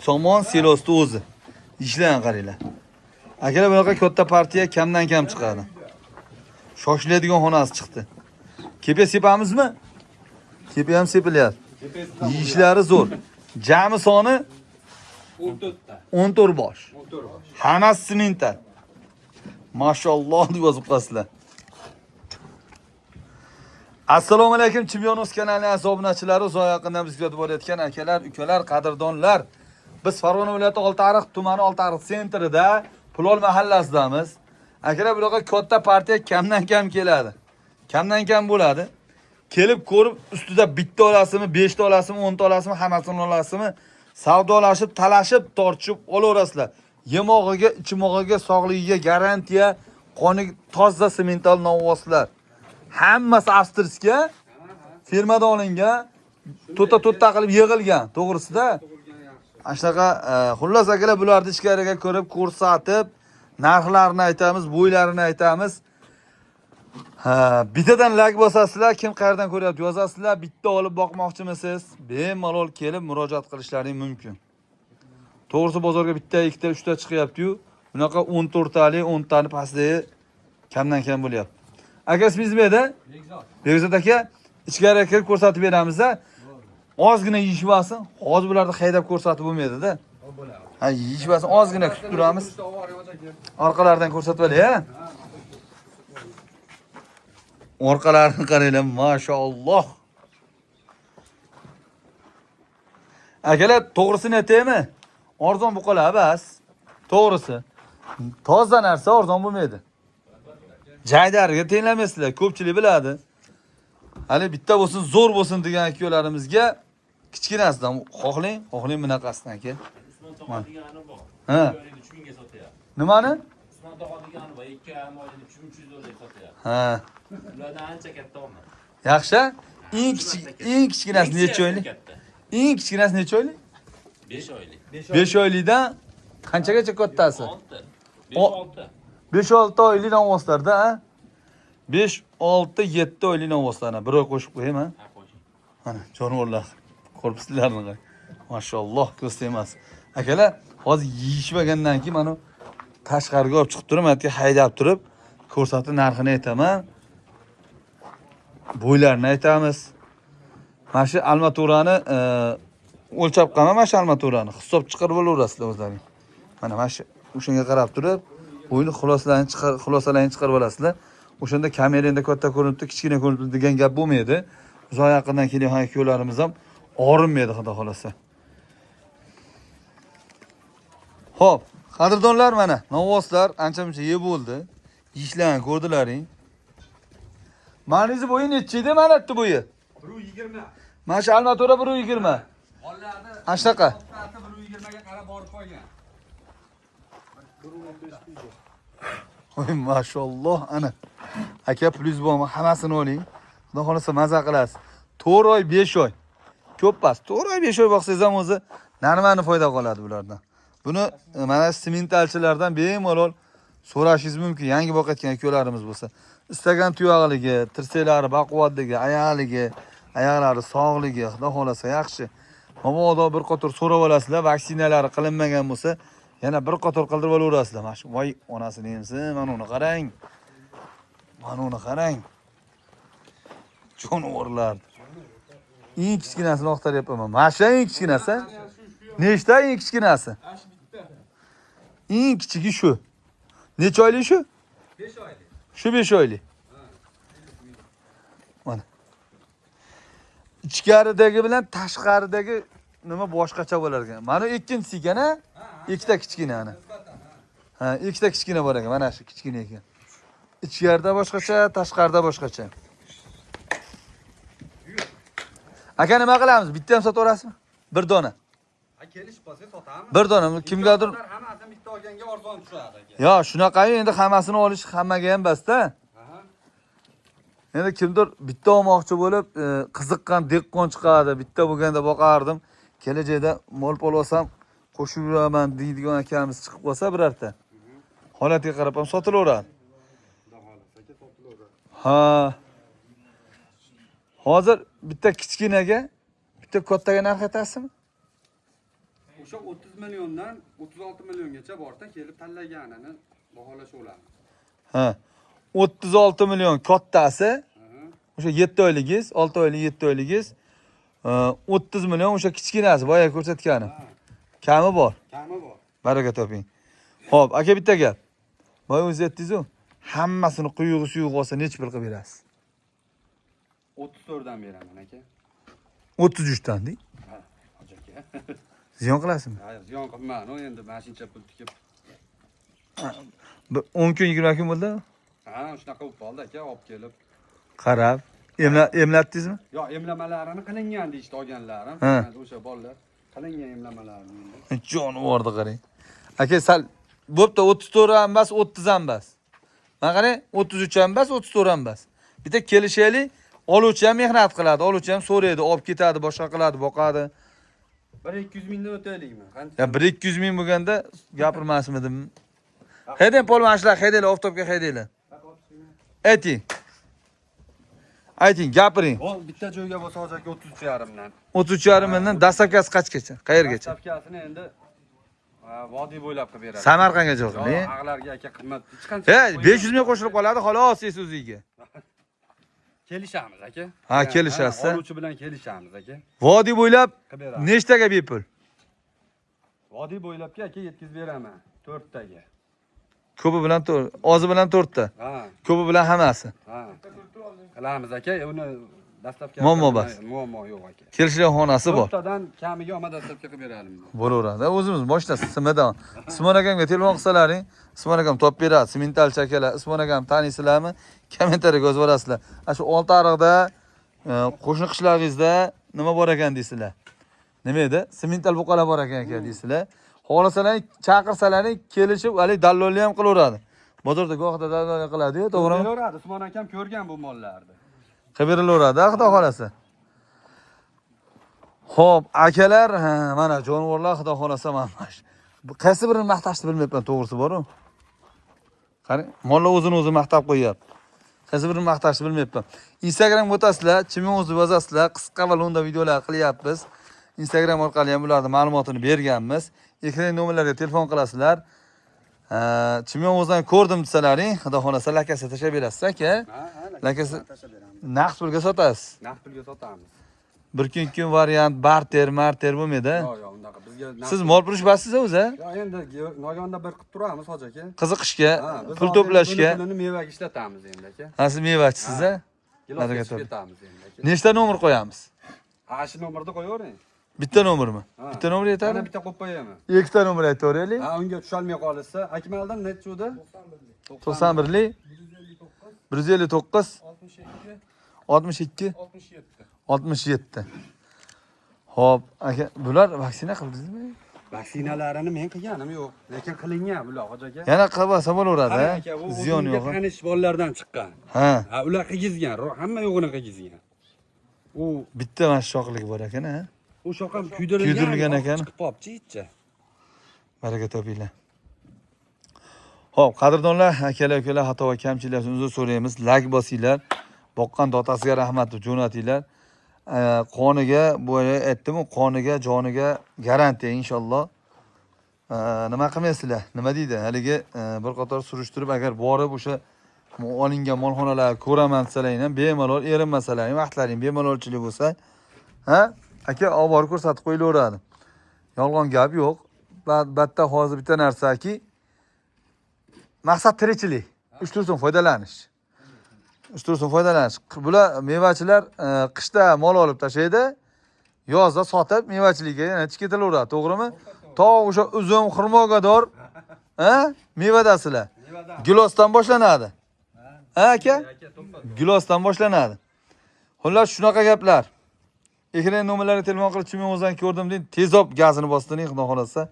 somon silosi o'zi. Ishlayman qaranglar. Akalar bunaqa katta partiya kamdan kam chiqadi. Shoshiladigan xonasi chiqdi. Kepa sepamizmi? Kepa ham sepilyapti. Yeyishlari zo'r. Jami soni 14 ta. 14 bosh. 14 bosh. Hammasi sementda. Mashalloh deb yozib qo'yasizlar. Assalomu alaykum Chimyonos kanalining aziz obunachilari, uzoq yaqindan bizga kuzatib borayotgan akalar, ukalar, qadrdonlar. Biz Farg'ona viloyati Oltiariq tumani Oltiariq sentrida Pulol mahallasidamiz. Akalar bunaqa katta partiya kamdan kam keladi. Kamdan kam bo'ladi. Kelib ko'rib ustida bitta olasizmi, 5 ta olasizmi, 10 ta olasizmi, hammasini olasizmi? Savdolashib, talashib, tortishib olaverasizlar. Yemog'iga, ichmog'iga, sog'ligiga garantiya, qoni toza semental novvoslar. Hammasi avstriyska firmada olingan, to'ta qilib yig'ilgan, to'g'risida. Shunaqa, xullas akalar bularni ichkariga ko'rib, ko'rsatib, narxlarini aytamiz, bo'ylarini aytamiz. Bittadan like bosasizlar, kim qayerdan ko'ryapti yozasizlar, bitta olib boqmoqchimisiz? Bemalol kelib murojaat qilishlaring mumkin. To'g'risi bozorga bitta, ikkita, uchta chiqyapti-yu, bunaqa 14 talik, 10 tani pastdagi kamdan kam bo'lyapti. Aka ismingiz nima edi? Begzod aka, ichkariga kirib ko'rsatib beramiz-da. Ozgina yeyishmasin, hozir bularni haydab ko'rsatib bo'lmaydi-da. Bo'ladi. Ha, yeyishmasin, ozgina kutib turamiz. Orqalardan ko'rsatib oling-a. Orqalarini qaranglar, mashalloh. Akalar, to'g'risini aytaymi? Arzon buqalar bas. To'g'risi. Toza narsa arzon bo'lmaydi. Jaydariga tenglamaysizlar, ko'pchilik biladi. Hali bitta bo'lsin, zo'r bo'lsin degan akalarimizga kichkinasidan xohlang bunaqasidan aka. Usmon tog'a degani bor. Ha. 3000 ga sotyapti. Nimani? Usmon tog'a degani bor, 2 oylik 300 dollar sotyapti. Ha. Ulardan ancha katta olmadi. Yaxshi. Eng kichkinasi necha oylik? Eng kichkinasi necha oylik? 5 oylik. 5 oylikdan qanchagacha kattasi? 6. 5-6. 5-6 oylik novvoslarda, ha? 5-6-7 oylik novvoslarni bir oy qo'shib qo'yaymi? Ha, qo'shing. Mana jonivorlar korpuslarini qarang. Mashalloh, ko'z emas. Akalar, hozir yeyishmagandan keyin mana tashqariga olib chiqib turib, aytga haydab turib, ko'rsatib narxini aytaman. Bo'ylarini aytamiz. Mana shu armaturani o'lchab qolma, mana shu armaturani hisob chiqarib olaverasizlar o'zlaring. Mana shu o'shanga qarab turib, bo'yni xulosalarini chiqarib olasizlar. O'shanda kamerangda katta ko'rinibdi, kichkina ko'rinibdi degan gap bo'lmaydi. Uzoq yaqindan kelgan akalarimiz ham og'rinmaydi, xudo xolasa. Xo'p, qadrdonlar mana, novvoslar ancha-muncha yeb bo'ldi. Yeyishlarni ko'rdilaring. Manizi bo'yi necha edi? Mana bitta bo'yi. 120. Mana shu almatura 120. Qollarni Ashtaqa. 120 ga qarab borib qo'ygan. 115. Voy mashalloh, ana. Aka plus bormi? Hammasini oling. Xudo xolasa maza qilasiz. 4 oy, 5 oy. Ko'p pas. 4 oy, 5 oy boqsangiz ham o'zi narmani foyda qoladi bulardan. Buni mana sementalchilardan bemalol so'rashingiz mumkin. Yangi boqayotgan akalarimiz bo'lsa. Istagan tuyog'ligi, tirsaklari baquvvatligi, oyoqlari sog'ligi, xudo xolasa yaxshi. Mabodo bir qator so'rab olasizlar, vaksinalari qilinmagan bo'lsa, yana bir qator qildirib olaverasizlar. Mana shu voy onasini emsin, mana uni qarang. Mana uni qarang. Jonivorlar. Eng kichkinasini oqtaryapman. Mana shu eng kichkinasi. Nechta eng kichkinasi? Eng kichigi shu. Necha oylik shu? 5 oylik. Shu 5 oylik. Mana. Ichkaridagi bilan tashqaridagi nima boshqacha bo'lar ekan. Mana ikkinchisi ekan, ha? Ikkita kichkina ana. Ha, ikkita kichkina bor ekan. Mana shu kichkina ekan. Ichkarida boshqacha, tashqarida boshqacha. Aka nima qilamiz? Bitta ham sotaverasizmi? Bir dona. Ha, kelishib qolsa sotamiz. Bir dona kimgadir. Hammasini bitta olganga arzon tushadi aka. Yo, shunaqa endi hammasini olish hammaga ham bas-da. Endi kimdir bitta olmoqchi bo'lib, qiziqqan dehqon chiqadi, bitta bo'lganda boqardim. Kelajakda mol-pol olsam, qo'shib yuraman deydigan akamiz chiqib qolsa birarta. Holatiga qarab ham sotilaveradi. Ha. Hozir bitta kichkinaga, bitta kattaga narx aytasizmi? O'sha 30 milliondan 36 milliongacha borda kelib tanlaganini baholash bo'ladi. Ha. 36 million kattasi. O'sha 7 oyligiz, 6 oylik, 7 oyligiz. 30 million o'sha kichkinasi boya ko'rsatgani. Kami bor. Kami bor. Baraka toping. Xo'p, aka bitta gap. Voy o'zingiz aytdingiz-ku, hammasini quyug'i olsa nech pul qilib berasiz? 34 dan beraman aka. 33 dan deng. Ha, hoji aka. Ziyon qilasizmi? Ha, ziyon qilman. O endi mashincha pul tikib. 10 kun, 20 kun bo'ldi. Ha, shunaqa bo'lib qoldi aka, olib kelib. Qarab, emlatdingizmi? Yo, emlamalarini qilingan deyishdi olganlarim. Ha. O'sha bolalar qilingan emlamalarini endi. Jonivorni qarang. Aka sal bo'pti, 34 ham emas, 30 ham emas. Mana qarang, 33 ham emas, 34 ham emas. Bitta kelishaylik, oluvchi ham mehnat qiladi, oluvchi ham so'raydi, olib ketadi, boshqa qiladi, boqadi. 1-200 mingdan o'taylikmi? Ya 1-200 ming bo'lganda gapirmasmidim. Haydang polvonchilar, haydanglar, oftobga haydanglar. Ayting. Ayting, gapiring. O bitta joyga bo'lsa hoji aka 33,5 dan. 33,5 mingdan dastavkasi qachgacha? Qayergacha? Dastavkasini endi vodiy bo'ylab qilib beradi. Samarqandgacha o'qing. Ag'larga aka qimmat hech qancha. He, 500 ming qo'shilib qoladi, xolos siz o'ziga. Kelishamiz aka. Ha, kelishasiz. Oluvchi bilan kelishamiz aka. Vodiy bo'ylab Qilib beramiz. nechtaga bepul? Vodiy bo'ylabga aka yetkazib beraman. 4 taga. Ko'pi bilan 4, ozi bilan 4 ta. Ha, Ko'pi bilan hammasi. ha. Qilamiz aka, uni dastavka. Muammo bas. Muammo yo'q aka. Kelishgan xonasi bor. To'rttadan kamiga olma dastavka qilib beramiz. Bo'laveradi. O'zimiz boshlaymiz simidan. Usmon akamga telefon qilsalaring, Usmon akam topib beradi. Simental chakalar. Usmon akam taniysizlarmi? Kommentariyaga yozib yuborasizlar. Shu Oltiariqda qo'shni qishlog'ingizda nima bor ekan deysizlar. Nima edi? Simental buqalar bor ekan deysizlar. Xohlasalaring, chaqirsalaring kelishib, hali dallollik ham qilaveradi. Bozorda go'xda dallollik qiladi-yu, to'g'rimi? Bo'laveradi. Usmon akam ko'rgan bu mollarni. Qilib berilaveradi, xudo xolasa. Xo'p, akalar, mana jonivorlar xudo xolasa mana. Qaysi birini maqtashni bilmayapman, to'g'risi bor-ku. Qarang, mollar o'zini o'zi maqtab qo'yapti. Qaysi birini maqtashni bilmayapman. Instagramga o'tasizlar, chimyon o'zi yozasizlar, qisqa va lo'nda videolar qilyapmiz. Instagram orqali ham ularning ma'lumotini berganmiz. Ekran nomerlariga telefon qilasizlar. Chimyon o'zidan ko'rdim desalaring, xudo xolasa lakasi tashlab berasiz aka. Lakasi naqd pulga sotasiz. Naqd pulga sotamiz. Bir kun variant barter, marter bo'lmaydi. Yo'q, yo'q, unaqa bizga Siz mol purishbasiz o'zi? Yo, endi nogonda bir qilib turamiz hoji aka. Qiziqishga, Biz pul to'plashga. Pulini mevaga ishlatamiz endi aka. Ha, siz mevachisiz a? Gilosga ishlatamiz endi aka. Nechta nomer qo'yamiz? Ha, shu nomerni qo'yavering. Bitta nomermi? Ha. Bitta nomer Mana yetadi? bitta qo'yib qo'yaman. Ikkita nomer aytaveraylik. Ha, unga tusholmay qolsa, Akmaldan necha edi? 91lik 159 62 67. Xo'p, aka, bular vaksina qildingizmi? Vaksinalarini men qilganim yo'q, lekin qilingan bular hoji aka. Yana qilsa bo'laveradi, Qarang ha? aka, u Ziyon o'zimga yo'q. tanish bolalardan chiqqan. Ha, Ha, ular qilgizgan, hamma yo'g'ini qilgizgan. U bitta mana shu shoqlik bor ekan, ha? o'sha ham kuydirilgan Kuydirilgan ekan. Chiqib qolibdi ichcha. Baraka topinglar. Xo'p, qadrdonlar, akalar, ukalar, xato va kamchiliklarni uzr so'raymiz. Like bosinglar. Boqqan dotasiga rahmat deb jo'natinglar. Qoniga, bu aytdim-ku, qoniga, joniga garantiya inshaalloh. Nima qilmaysizlar? Nima deydi? Haligi bir qator surishtirib, agar borib o'sha olingan molxonalarni ko'raman desalaring ham bemalol erinmasalaring, vaqtlaring bemalolchilik bo'lsa, ha? Aka, olib borib ko'rsatib qo'yilaveradi. Yolg'on gap yo'q. Batta hozir bitta narsaki, maqsad tirikchilik, uch tursin foydalanish. Uch tursin foydalanish. Bular mevachilar qishda mol olib tashlaydi, yozda sotib mevachilikka yana chiqitilaveradi, to'g'rimi? Tog' o'sha uzum, xurmogador, ha? Mevadasilar. Gilosdan boshlanadi. Ha, aka? Gilosdan boshlanadi. Xullas, shunaqa gaplar. Ekran nomerlariga telefon qilib, chimyon o'zdan ko'rdim deng, tezob gazini bosdiring, xudo xolasa.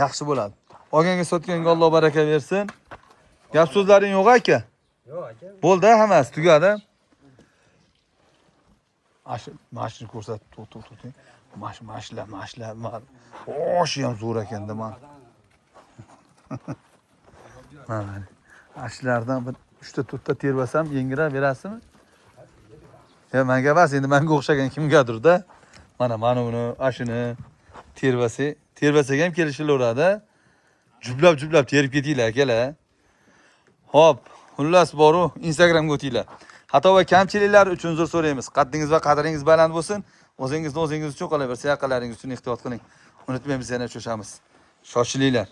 Yaxshi bo'ladi. Olganga sotganga Alloh baraka bersin. Gap so'zlaring yo'q aka? Yo'q aka. Bo'ldi, hammasi tugadi. Mashina ko'rsatib, to'xtating. Mashina. Oshi ham zo'r ekanda men. Mana. Ashlardan bir 3 ta 4 ta terbasam yengirab berasizmi? Ya menga emas, endi menga o'xshagan kimgadir-da. Mana uni, ashini terbasi terbasak ham kelishilaveradi. Jublab terib ketinglar akalar. Hop, xullas boru Instagramga o'tinglar. Xato va kamchiliklar uchun uzr so'raymiz. Qaddingiz va qadringiz baland bo'lsin. O'zingizni o'zingiz uchun qolaversa, yaqinlaringiz uchun ehtiyot qiling. Unutmaymiz, yana uchrashamiz. Shoshilinglar.